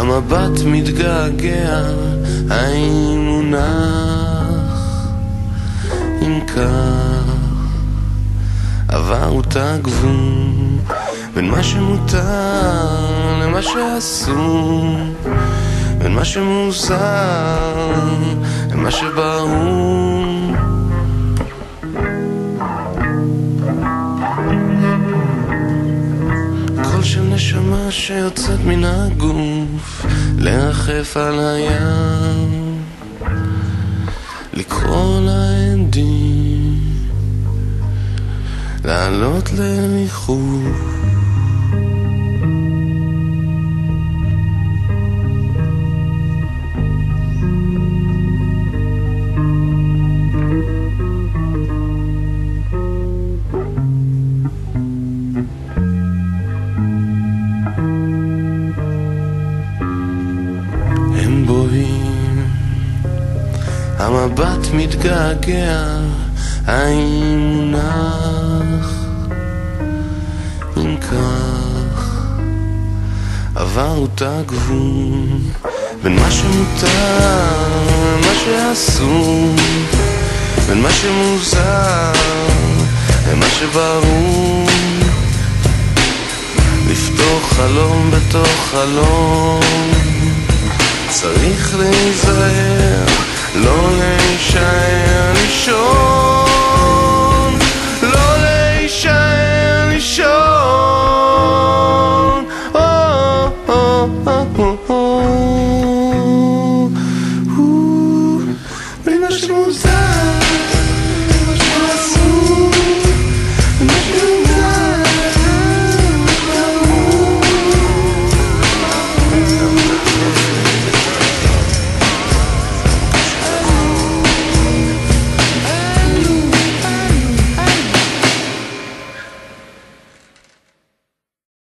המבט מתגעגע, האם הוא נח? אם כך עבר את הגבול בין מה שמותר למה שאסור, בין מה שמוזר למה שברור. קול של נשמה שיוצאת מן הגוף, לרחף על הים, לקרוא לעדים, לעלות לריחוף. הם בוהים, המבט מתגעגע, האם הוא נח? אם כך עבר את הגבול בין מה שמותר למה שאסור, בין מה שמוזר למה שברור. לפתוח חלום בתוך חלום, צריך להיזהר, לא להישאר לישון.